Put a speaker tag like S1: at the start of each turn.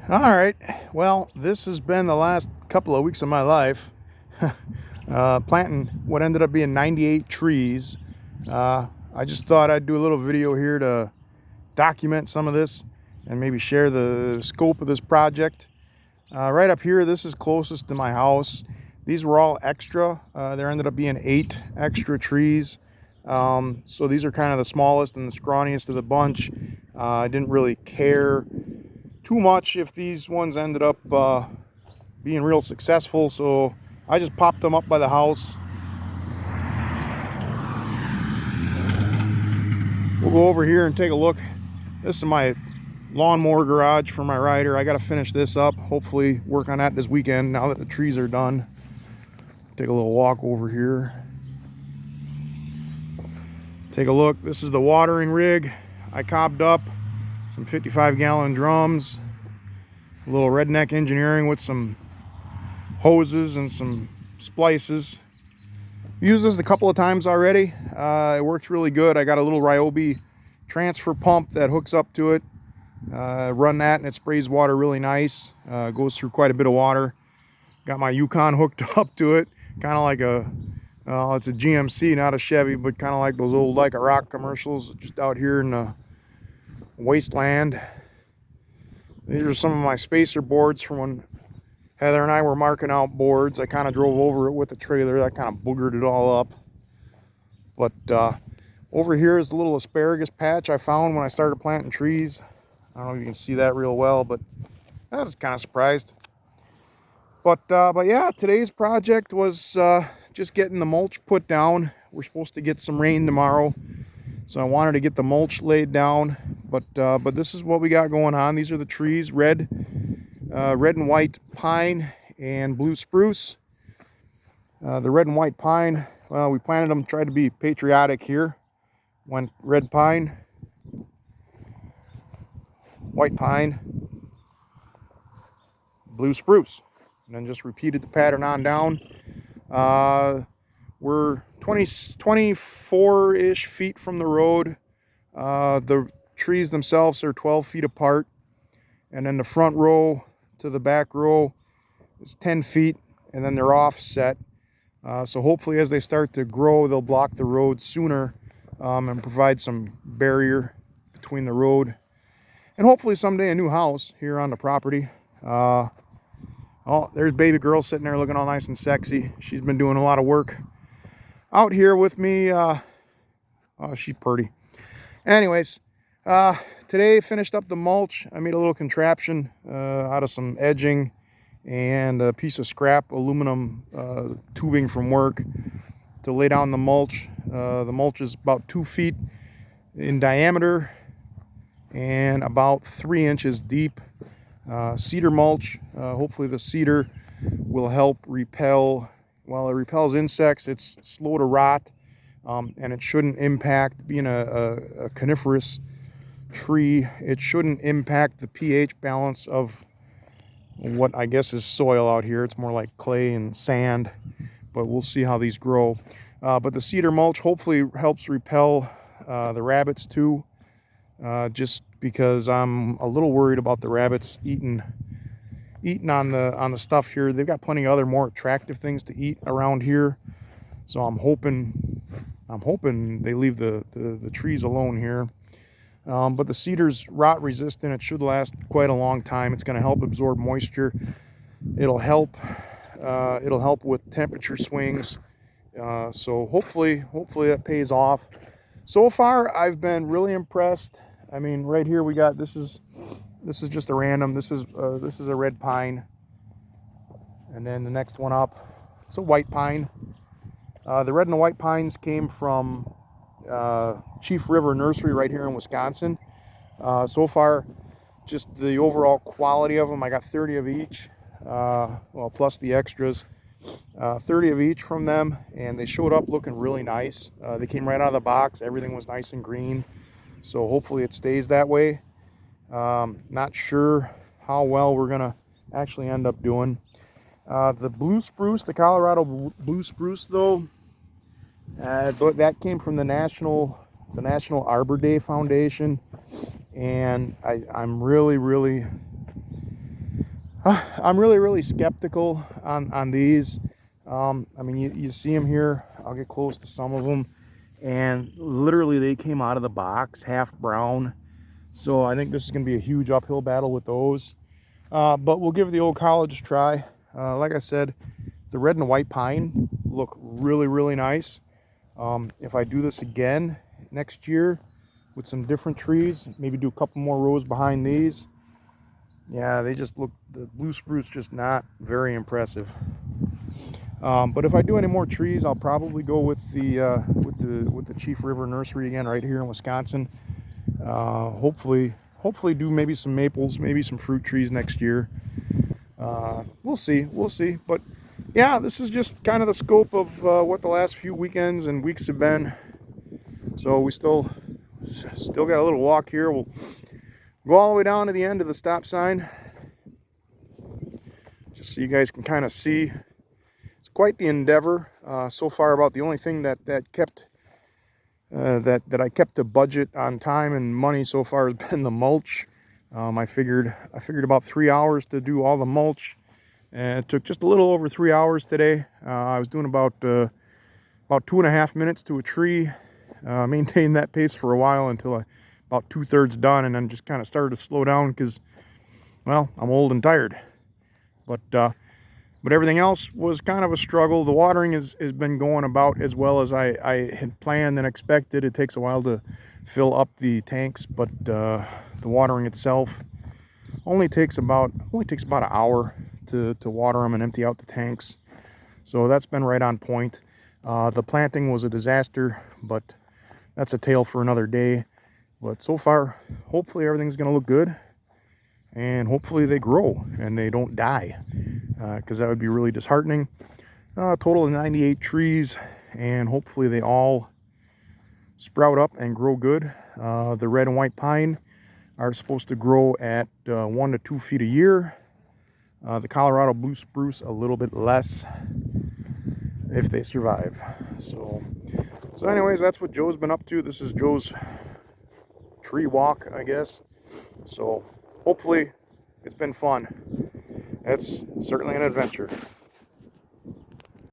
S1: All right. Well, this has been the last couple of weeks of my life. Planting what ended up being 98 trees. I just thought I'd do a little video here to document some of this and maybe share the scope of this project. Right up here, this is closest to my house. These were all extra. There ended up being 8 extra trees. So these are kind of the smallest and the scrawniest of the bunch. I didn't really care too much if these ones ended up being real successful, so I just popped them up by the house. We'll go over here and take a look. This is my lawnmower garage for my rider. I got to finish this up, hopefully work on that this weekend now that the trees are done. Take a little walk over here, take a look. This is the watering rig I cobbed up. Some 55-gallon drums, a little Redneck Engineering with some hoses and some splices. Used this a couple of times already. It works really good. I got a little Ryobi transfer pump that hooks up to it. Run that and it sprays water really nice. Goes through quite a bit of water. Got my Yukon hooked up to it, kind of like it's a GMC, not a Chevy, but kind of like those old Like a Rock commercials, just out here in the wasteland. These are some of my spacer boards from when Heather and I were marking out boards. I kind of drove over it with the trailer. That kind of boogered it all up. But over here is the little asparagus patch I found when I started planting trees. I don't know if you can see that real well, but I was kind of surprised. But yeah, today's project was just getting the mulch put down. We're supposed to get some rain tomorrow, so I wanted to get the mulch laid down. But this is what we got going on. These are the trees: red and white pine and blue spruce. The red and white pine, well, we planted them, tried to be patriotic here. Went red pine, white pine, blue spruce, and then just repeated the pattern on down. We're 24-ish feet from the road. The trees themselves are 12 feet apart, and then the front row to the back row is 10 feet, and then they're offset. So hopefully as they start to grow, they'll block the road sooner and provide some barrier between the road and hopefully someday a new house here on the property. Oh, there's baby girl sitting there looking all nice and sexy. She's been doing a lot of work out here with me. Oh, she's pretty. Anyways, today finished up the mulch. I made a little contraption out of some edging and a piece of scrap aluminum tubing from work to lay down the mulch. The mulch is about 2 feet in diameter and about 3 inches deep. Cedar mulch. Hopefully the cedar will help repel. While it repels insects, it's slow to rot, and it shouldn't impact, being a coniferous tree, it shouldn't impact the pH balance of what I guess is soil out here. It's more like clay and sand, but we'll see how these grow. But the cedar mulch hopefully helps repel the rabbits too, just because I'm a little worried about the rabbits eating on the stuff here. They've got plenty of other more attractive things to eat around here, so I'm hoping they leave the trees alone here. But the cedar's rot resistant. It should last quite a long time. It's going to help absorb moisture. It'll help with temperature swings. So hopefully that pays off. So far, I've been really impressed. I mean, right here we got, this is just a random. This is a red pine, and then the next one up, it's a white pine. The red and the white pines came from Chief River Nursery right here in Wisconsin. So far, just the overall quality of them, I got 30 of each, well, plus the extras. 30 of each from them, and they showed up looking really nice. They came right out of the box. Everything was nice and green, so hopefully it stays that way. Not sure how well we're gonna actually end up doing. The blue spruce, the Colorado blue spruce, though, that came from the National Arbor Day Foundation, and I'm really I'm really skeptical on these. I mean, you see them here. I'll get close to some of them, and literally they came out of the box half brown. So I think this is going to be a huge uphill battle with those. But we'll give the Old College a try. Like I said, the red and white pine look really nice. If I do this again next year with some different trees, maybe do a couple more rows behind these. Yeah, they just look, the blue spruce just not very impressive. But if I do any more trees, I'll probably go with the Chief River Nursery again, right here in Wisconsin. Hopefully do maybe some maples, maybe some fruit trees next year. We'll see. But yeah, this is just kind of the scope of what the last few weekends and weeks have been. So we still got a little walk here. We'll go all the way down to the end of the stop sign, just so you guys can kind of see. It's quite the endeavor. So far, about the only thing that kept that I kept the budget on time and money so far has been the mulch. I figured about 3 hours to do all the mulch, and it took just a little over 3 hours today. I was doing about 2.5 minutes to a tree. Maintained that pace for a while until I about 2/3 done, and then just kind of started to slow down because, well, I'm old and tired. But everything else was kind of a struggle. The watering has been going about as well as I had planned and expected. It takes a while to fill up the tanks, but the watering itself only takes about an hour to water them and empty out the tanks. So that's been right on point. The planting was a disaster, but that's a tale for another day. But so far, hopefully everything's going to look good, and hopefully they grow and they don't die, because that would be really disheartening. Total of 98 trees, and hopefully they all sprout up and grow good. The red and white pine are supposed to grow at 1 to 2 feet a year. The Colorado blue spruce a little bit less, if they survive. So anyways, that's what Joe's been up to. This is Joe's tree walk, I guess. So hopefully it's been fun. It's certainly an adventure.